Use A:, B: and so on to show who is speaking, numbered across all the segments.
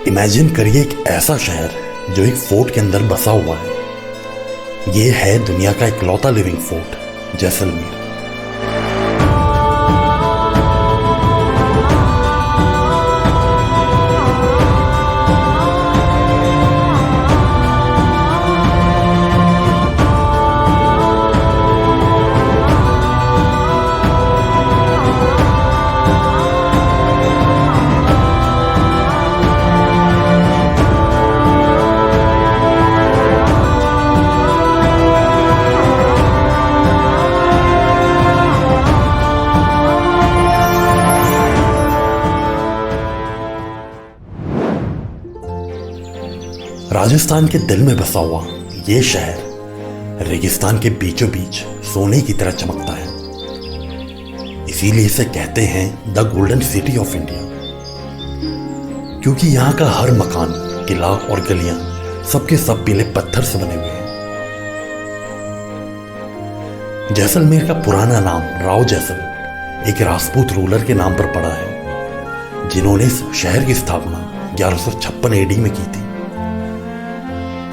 A: Imagine करिए एक ऐसा शहर जो एक फोर्ट के अंदर बसा हुआ है। ये है दुनिया का इकलौता लिविंग फोर्ट, जैसलमेर। राजस्थान के दिल में बसा हुआ ये शहर रेगिस्तान के बीचों बीच सोने की तरह चमकता है। इसीलिए इसे कहते हैं the golden city of India, क्योंकि यहाँ का हर मकान, किला और गलियां सबके सब पीले पत्थर से बने हुए हैं। जैसलमेर का पुराना नाम राव जैसल एक राजपूत रूलर के नाम पर पड़ा है, जिन्होंने इस शहर की स्थापना 1156 एडी में की थी।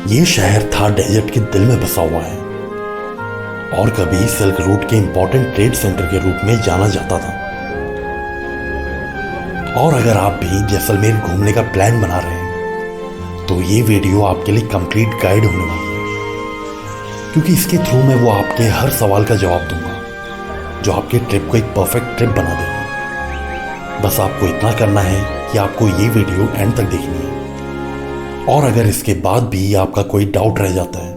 A: ये शहर था डेजर्ट के दिल में बसा हुआ है और कभी सिल्क रूट के इंपॉर्टेंट ट्रेड सेंटर के रूप में जाना जाता था। और अगर आप भी जैसलमेर घूमने का प्लान बना रहे हैं तो ये वीडियो आपके लिए कंप्लीट गाइड होने वाली है, क्योंकि इसके थ्रू मैं वो आपके हर सवाल का जवाब दूंगा जो आपके ट्रिप को एक परफेक्ट ट्रिप बना देगा। बस आपको इतना करना है कि आपको ये वीडियो एंड तक देखनी है, और अगर इसके बाद भी आपका कोई डाउट रह जाता है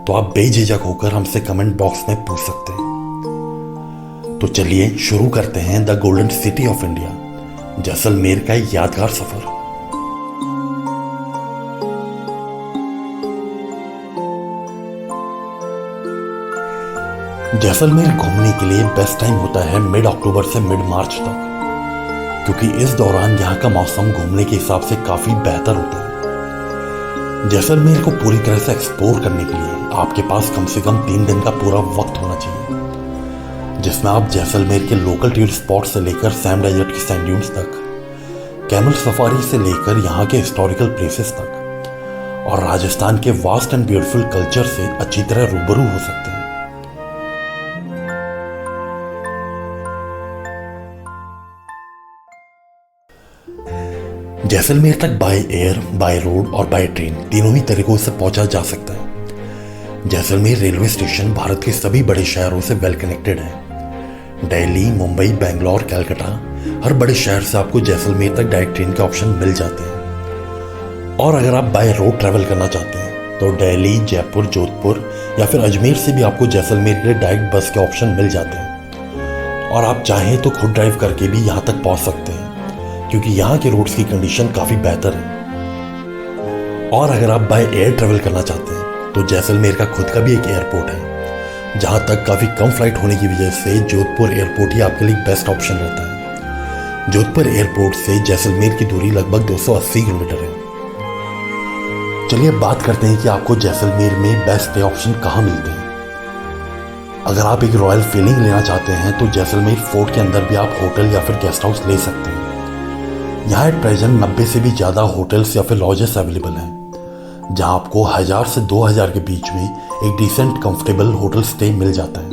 A: तो आप बेझिझक होकर हमसे कमेंट बॉक्स में पूछ सकते हैं। तो चलिए शुरू करते हैं the golden city of India, Jaisalmer का यादगार सफर। जैसलमेर घूमने के लिए बेस्ट टाइम होता है मिड अक्टूबर से मिड मार्च तक, क्योंकि इस दौरान यहाँ का मौसम घूमने के हिसाब से काफी बेहतर होता है। जैसलमेर को पूरी तरह से एक्सप्लोर करने के लिए आपके पास कम से कम 3 दिन का पूरा वक्त होना चाहिए, जिसमें आप जैसलमेर के लोकल टूरिस्ट स्पॉट से लेकर सैम डेजर्ट की सैंड ड्यून्स तक, कैमल सफारी से लेकर यहाँ के हिस्टोरिकल प्लेसेस तक और राजस्थान के वास्ट एंड ब्यूटीफुल कल्चर से अच्छी तरह रूबरू हो सकते हैं। जैसलमेर तक बाय एयर, बाय रोड और बाय ट्रेन तीनों ही तरीकों से पहुंचा जा सकता है। जैसलमेर रेलवे स्टेशन भारत के सभी बड़े शहरों से वेल कनेक्टेड है। दिल्ली, मुंबई, बेंगलोर, कलकत्ता, हर बड़े शहर से आपको जैसलमेर तक डायरेक्ट ट्रेन के ऑप्शन मिल जाते हैं। और अगर आप बाय रोड ट्रैवल करना चाहते हैं तो दिल्ली, जयपुर, जोधपुर या फिर अजमेर से भी आपको जैसलमेर के लिए डायरेक्ट बस के ऑप्शन मिल जाते हैं। और आप चाहें तो खुद ड्राइव करके भी यहाँ तक पहुँच सकते हैं, क्योंकि यहाँ के रोड्स की कंडीशन काफी बेहतर है। और अगर आप बाय एयर ट्रेवल करना चाहते हैं तो जैसलमेर का खुद का भी एक एयरपोर्ट है, जहां तक काफी कम फ्लाइट होने की वजह से जोधपुर एयरपोर्ट ही आपके लिए बेस्ट ऑप्शन रहता है। जोधपुर एयरपोर्ट से जैसलमेर की दूरी लगभग 280 किलोमीटर है। चलिए अब बात करते हैं कि आपको जैसलमेर में बेस्ट स्टे ऑप्शन कहाँ मिलते हैं। अगर आप एक रॉयल फीलिंग लेना चाहते हैं तो जैसलमेर फोर्ट के अंदर भी आप होटल या फिर गेस्ट हाउस ले सकते हैं। यहाँ एट प्रेजेंट 90 से भी ज़्यादा होटल्स या फिर लॉजेस अवेलेबल हैं, जहाँ आपको 1000 से 2000 के बीच में एक डिसेंट कंफर्टेबल होटल स्टे मिल जाता है।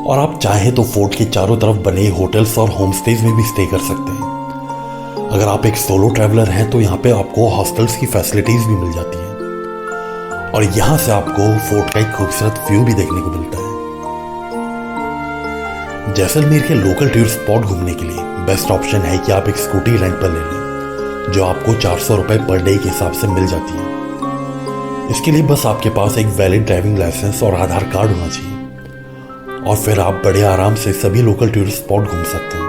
A: और आप चाहें तो फोर्ट के चारों तरफ बने होटल्स और होम स्टेज में भी स्टे कर सकते हैं। अगर आप एक सोलो ट्रैवलर हैं तो यहाँ पे आपको हॉस्टल्स की फैसिलिटीज भी मिल जाती हैं, और यहाँ से आपको फोर्ट का एक खूबसूरत व्यू भी देखने को मिलता है। जैसलमेर के लोकल टूरिस्ट स्पॉट घूमने के लिए बेस्ट ऑप्शन है कि आप एक स्कूटी रेंट पर ले लें, जो आपको 400 रुपये पर डे के हिसाब से मिल जाती है। इसके लिए बस आपके पास एक वैलिड ड्राइविंग लाइसेंस और आधार कार्ड होना चाहिए, और फिर आप बड़े आराम से सभी लोकल टूरिस्ट स्पॉट घूम सकते हैं।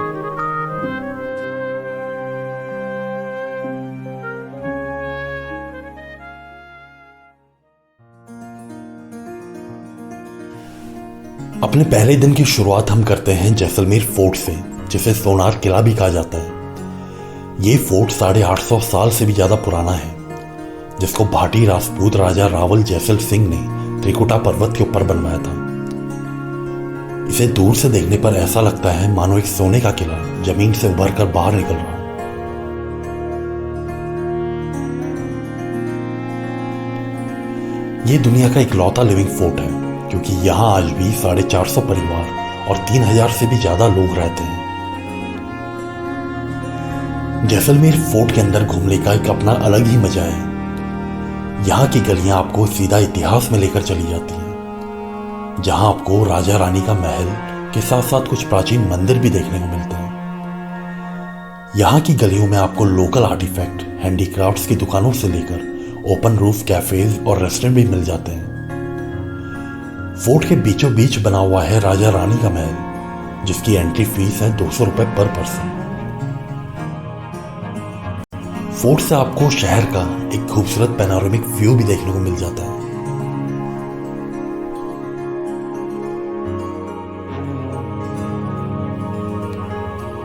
A: अपने पहले दिन की शुरुआत हम करते हैं जैसलमेर फोर्ट से, जिसे सोनार किला भी कहा जाता है। ये फोर्ट 850 साल से भी ज्यादा पुराना है, जिसको भाटी राजपूत राजा रावल जैसल सिंह ने त्रिकुटा पर्वत के ऊपर बनवाया था। इसे दूर से देखने पर ऐसा लगता है मानो एक सोने का किला जमीन से उभर कर बाहर निकल रहा हो। ये दुनिया का इकलौता लिविंग फोर्ट है, क्योंकि यहाँ आज भी 450 परिवार और 3000 से भी ज्यादा लोग रहते हैं। जैसलमेर फोर्ट के अंदर घूमने का एक अपना अलग ही मजा है। यहाँ की गलियां आपको सीधा इतिहास में लेकर चली जाती हैं, जहाँ आपको राजा रानी का महल के साथ साथ कुछ प्राचीन मंदिर भी देखने को मिलते हैं। यहाँ की गलियों में आपको लोकल आर्टिफैक्ट, हैंडीक्राफ्ट्स की दुकानों से लेकर ओपन रूफ कैफेज और रेस्टोरेंट भी मिल जाते हैं। फोर्ट के बीचों बीच बना हुआ है राजा रानी का महल, जिसकी एंट्री फीस है 200 रुपए पर पर्सन। फोर्ट से आपको शहर का एक खूबसूरत पैनोरामिक व्यू भी देखने को मिल जाता है।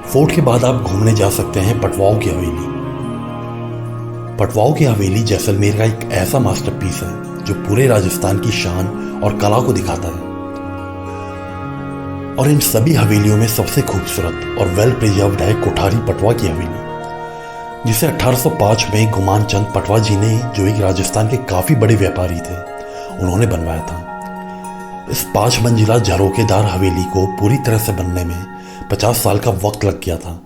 A: फोर्ट के बाद आप घूमने जा सकते हैं पटवाओं की हवेली। पटवाओं की हवेली जैसलमेर का एक ऐसा मास्टरपीस है जो पूरे राजस्थान की शान और कला को दिखाता है। और इन सभी हवेलियों में सबसे खूबसूरत और वेल प्रिजर्व्ड है कोठारी पटवा की हवेली, जिसे 1805 में गुमान चंद पटवा जी ने, जो एक राजस्थान के काफी बड़े व्यापारी थे, उन्होंने बनवाया था। इस 5 मंजिला झरोकेदार हवेली को पूरी तरह से बनने में 50 साल का वक्त लग गया था।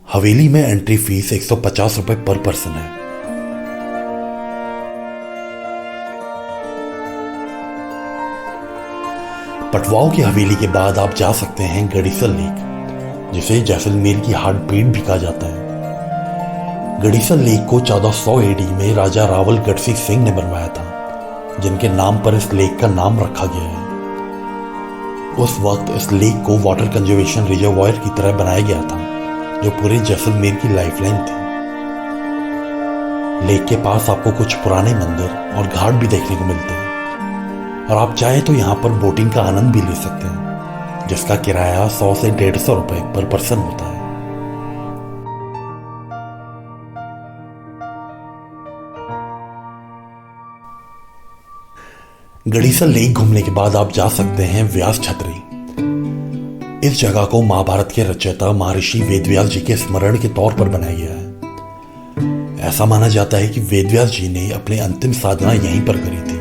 A: हवेली में एंट्री फीस 150 रुपए पर पर्सन है। पटवाओं की हवेली के बाद आप जा सकते हैं गड़ीसर लेक, जिसे जैसलमेर की हार्ट बीट भी कहा जाता है। गड़ीसर लेक को 1400 एडी में राजा रावल गढ़सी सिंह ने बनवाया था, जिनके नाम पर इस लेक का नाम रखा गया है। उस वक्त इस लेक को वाटर कंजर्वेशन रिजर्वायर की तरह बनाया गया था, जो पूरे जैसलमेर की लाइफलाइन थी। लेक के पास आपको कुछ पुराने मंदिर और घाट भी देखने को मिलते हैं, और आप चाहे तो यहाँ पर बोटिंग का आनंद भी ले सकते हैं, जिसका किराया 100 से 150 रुपए पर पर्सन होता है। गड़ीसर लेक घूमने के बाद आप जा सकते हैं व्यास छतरी। इस जगह को महाभारत के रचयिता महर्षि वेदव्यास जी के स्मरण के तौर पर बनाया गया है। ऐसा माना जाता है कि वेदव्यास जी ने अपनी अंतिम साधना यहीं पर करी थी।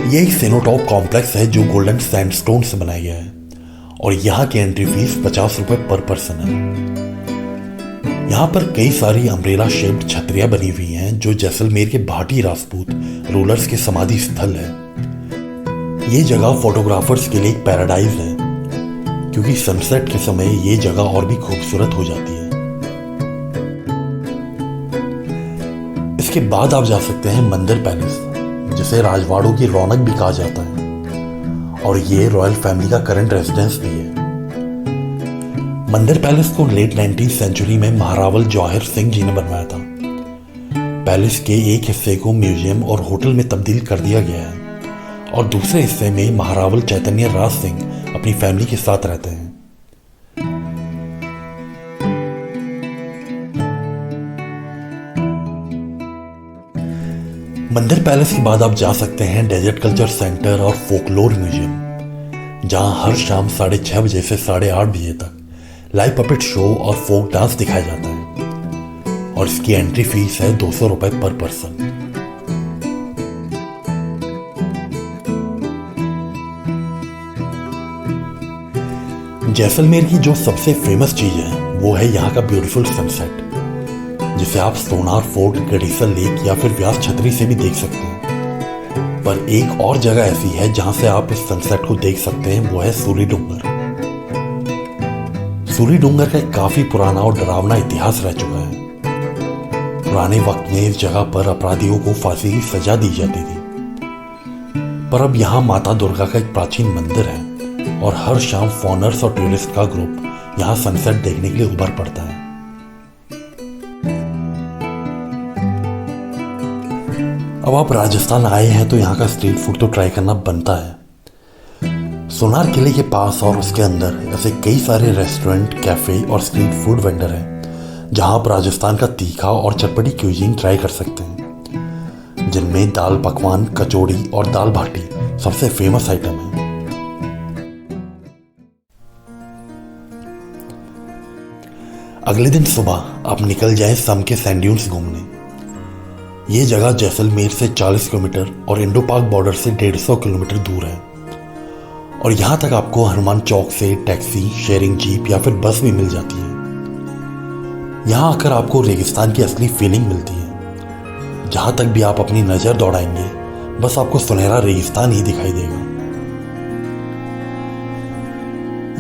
A: यह एक सेनोटॉप कॉम्प्लेक्स है जो गोल्डन सैंडस्टोन से बनाया गया है, और यहाँ की एंट्री फीस 50 रुपए पर पर्सन है। यहाँ पर कई सारी अम्ब्रेला शेप्ड छतरियां बनी हुई हैं, जो जैसलमेर के भाटी राजपूत रूलर्स के समाधि स्थल है। ये जगह फोटोग्राफर्स के लिए एक पैराडाइज है, क्योंकि सनसेट के समय ये जगह और भी खूबसूरत हो जाती है। इसके बाद आप जा सकते हैं मंदिर पैलेस, जिसे राजवाड़ों की रौनक भी कहा जाता है, और ये रॉयल फैमिली का करंट रेजिडेंस भी है। मंदिर पैलेस को लेट 19th सेंचुरी में महारावल जौहर सिंह जी ने बनवाया था। पैलेस के एक हिस्से को म्यूजियम और होटल में तब्दील कर दिया गया है, और दूसरे हिस्से में महारावल चैतन्य राज सिंह अपनी फैमिली के साथ रहते हैं। मंदिर पैलेस के बाद आप जा सकते हैं डेजर्ट कल्चर सेंटर और फोकलोर म्यूजियम, जहां हर शाम 6:30 बजे से 8:30 बजे तक लाइव पपेट शो और फोक डांस दिखाया जाता है, और इसकी एंट्री फीस है 200 रुपए पर पर्सन। जैसलमेर की जो सबसे फेमस चीज है वो है यहाँ का ब्यूटीफुल सनसेट, जिसे आप सोनार फोर्ट, गड़ीसर लेक या फिर व्यास छतरी से भी देख सकते हैं। पर एक और जगह ऐसी है जहां से आप इस सनसेट को देख सकते हैं, वो है सूरी डूंगर। सूरी डूंगर का एक काफी पुराना और डरावना इतिहास रह चुका है। पुराने वक्त में इस जगह पर अपराधियों को फांसी की सजा दी जाती थी, पर अब यहाँ माता दुर्गा का एक प्राचीन मंदिर है, और हर शाम फॉनर्स और टूरिस्ट का ग्रुप यहाँ सनसेट देखने के लिए उभर पड़ता है। अब आप राजस्थान आए हैं तो यहाँ का स्ट्रीट फूड तो ट्राई करना बनता है। सोनार किले के पास और उसके अंदर ऐसे कई सारे रेस्टोरेंट, कैफे और स्ट्रीट फूड वेंडर हैं, जहां आप राजस्थान का तीखा और चटपटी क्यूजीन ट्राई कर सकते हैं, जिनमें दाल पकवान, कचौड़ी और दाल बाटी सबसे फेमस आइटम है। अगले दिन सुबह आप निकल जाएं सम के सैंड ड्यून्स घूमने। ये जगह जैसलमेर से 40 किलोमीटर और इंडो पाक बॉर्डर से 150 किलोमीटर दूर है और यहाँ तक आपको हनुमान चौक से टैक्सी, शेयरिंग जीप या फिर बस भी मिल जाती है। यहाँ आकर आपको रेगिस्तान की असली फीलिंग मिलती है। जहाँ तक भी आप अपनी नज़र दौड़ाएंगे बस आपको सुनहरा रेगिस्तान ही दिखाई देगा।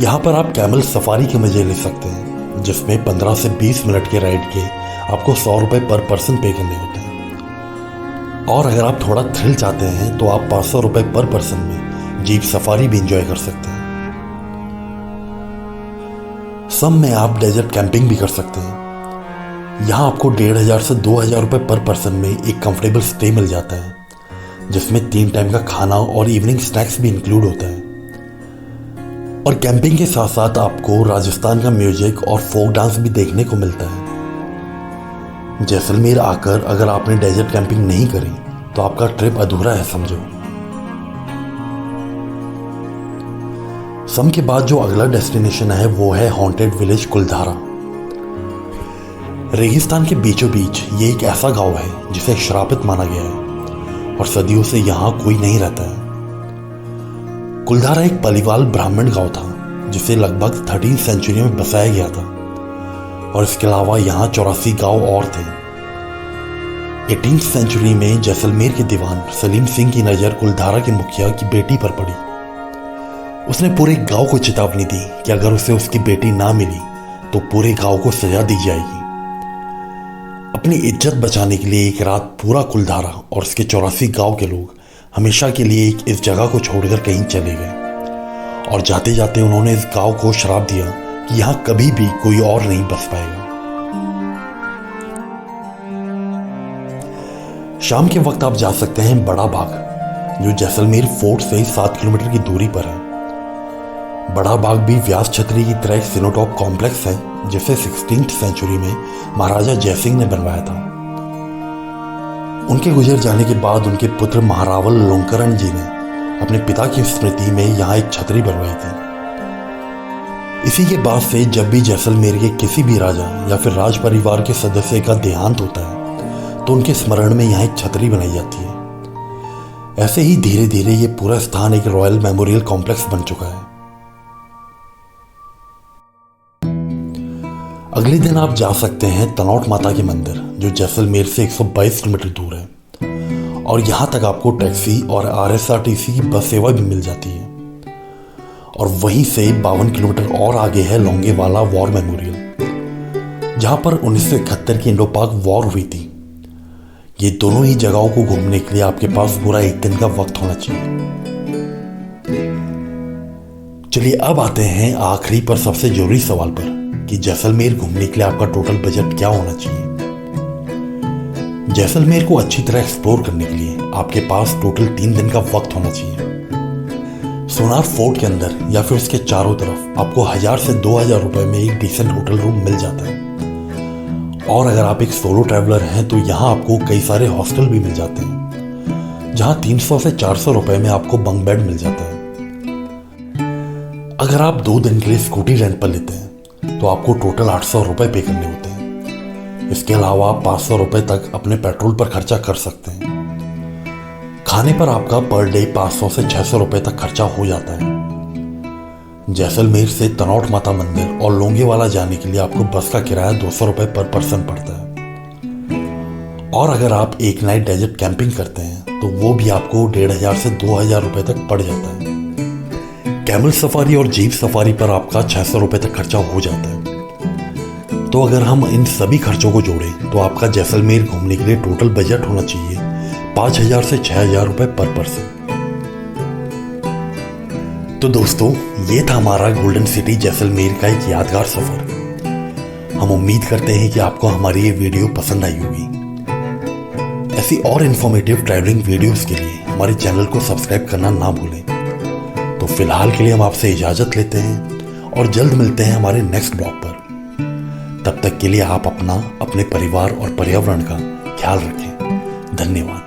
A: यहाँ पर आप कैमल सफारी के मजे ले सकते हैं, जिसमें 15 से 20 मिनट के राइड के आपको 100 रुपये पर पर्सन पे करने होते हैं। और अगर आप थोड़ा थ्रिल चाहते हैं तो आप 500 रुपये पर पर्सन में जीप सफारी भी इंजॉय कर सकते हैं। सम में आप डेजर्ट कैंपिंग भी कर सकते हैं। यहाँ आपको 1500 से 2000 रुपये पर पर्सन में एक कंफर्टेबल स्टे मिल जाता है, जिसमें 3 टाइम का खाना और इवनिंग स्नैक्स भी इंक्लूड होता है। और कैंपिंग के साथ साथ आपको राजस्थान का म्यूजिक और फोक डांस भी देखने को मिलता है। जैसलमेर आकर अगर आपने डेजर्ट कैंपिंग नहीं करी तो आपका ट्रिप अधूरा है समझो। सम के बाद जो अगला डेस्टिनेशन है वो है हॉन्टेड विलेज कुलधारा। रेगिस्तान के बीचों बीच ये एक ऐसा गांव है जिसे श्रापित माना गया है और सदियों से यहां कोई नहीं रहता है। कुलधारा एक पलीवाल ब्राह्मण गांव था जिसे लगभग 13वीं सेंचुरी में बसाया गया था और इसके अलावा यहाँ 84 गांव और थे। 18वीं सेंचुरी में जैसलमेर के दीवान सलीम सिंह की नज़र कुलधारा के मुखिया की बेटी पर पड़ी। उसने पूरे गांव को चेतावनी दी कि अगर उसे उसकी बेटी ना मिली तो पूरे गांव को सजा दी जाएगी। अपनी इज्जत बचाने के लिए एक रात पूरा कुलधारा और उसके 84 गांव के लोग हमेशा के लिए इस जगह को छोड़कर कहीं चले गए और जाते जाते उन्होंने इस गांव को श्राप दिया कि यहां कभी भी कोई और नहीं बस पाएगा। शाम के वक्त आप जा सकते हैं बड़ा बाग, जो जैसलमेर फोर्ट से 7 किलोमीटर की दूरी पर है। बड़ा बाग भी व्यास छतरी की तरह एक सिनोटॉप कॉम्प्लेक्स है जिसे 16वीं सेंचुरी में महाराजा जयसिंह ने बनवाया था। उनके गुजर जाने के बाद उनके पुत्र महारावल लोंकरण जी ने अपने पिता की स्मृति में यहाँ एक छतरी बनवाई थी। इसी के बाद से जब भी जैसलमेर के किसी भी राजा या फिर राज परिवार के सदस्य का देहांत होता है तो उनके स्मरण में यहाँ एक छतरी बनाई जाती है। ऐसे ही धीरे धीरे ये पूरा स्थान एक रॉयल मेमोरियल कॉम्प्लेक्स बन चुका है। अगले दिन आप जा सकते हैं तनौट माता के मंदिर, जो जैसलमेर से 122 किलोमीटर दूर है और यहाँ तक आपको टैक्सी और RSRTC की बस सेवा भी मिल जाती है। और वहीं से 52 किलोमीटर और आगे है लोंगेवाला वॉर मेमोरियल, जहाँ पर 1971 की इंडो पाक वॉर हुई थी। ये दोनों ही जगहों को घूमने के लिए आपके पास पूरा एक दिन का वक्त होना चाहिए। चलिए अब आते हैं आखिरी पर सबसे जरूरी सवाल पर कि जैसलमेर घूमने के लिए आपका टोटल बजट क्या होना चाहिए। जैसलमेर को अच्छी तरह एक्सप्लोर करने के लिए आपके पास टोटल 3 दिन का वक्त होना चाहिए। सोनार फोर्ट के अंदर या फिर उसके चारों तरफ आपको 1000 से 2000 रुपए में एक डिसेंट होटल रूम मिल जाता है। और अगर आप एक सोलो ट्रैवलर हैं तो यहाँ आपको कई सारे हॉस्टल भी मिल जाते हैं, जहाँ 300 से 400 रुपए में आपको बंक बेड मिल जाता है। अगर आप 2 दिन के लिए स्कूटी रेंट पर लेते हैं तो आपको टोटल 800 रुपए पे करने होते हैं। इसके अलावा आप 500 रुपए तक अपने पेट्रोल पर खर्चा कर सकते हैं। खाने पर आपका पर डे 500 से 600 रुपए तक खर्चा हो जाता है। जैसलमेर से तनौट माता मंदिर और लोंगेवाला जाने के लिए आपको बस का किराया 200 रुपए पर पर्सन पड़ता है। और अगर आप एक नाइट डेजर्ट कैंपिंग करते हैं तो वो भी आपको 1500 से 2000 रुपए तक पड़ जाता है। कैमल सफारी और जीप सफारी पर आपका 600 रुपए तक खर्चा हो जाता है। तो अगर हम इन सभी खर्चों को जोड़ें तो आपका जैसलमेर घूमने के लिए टोटल बजट होना चाहिए 5000 से 6000 रुपए पर पर्सन। तो दोस्तों, ये था हमारा गोल्डन सिटी जैसलमेर का एक यादगार सफर। हम उम्मीद करते हैं कि आपको हमारी ये वीडियो पसंद आई होगी। ऐसी और इन्फॉर्मेटिव ट्रैवलिंग वीडियोस के लिए हमारे चैनल को सब्सक्राइब करना ना भूलें। तो फिलहाल के लिए हम आपसे इजाजत लेते हैं और जल्द मिलते हैं हमारे नेक्स्ट ब्लॉग पर। तब तक के लिए आप अपना, अपने परिवार और पर्यावरण का ख्याल रखें। धन्यवाद।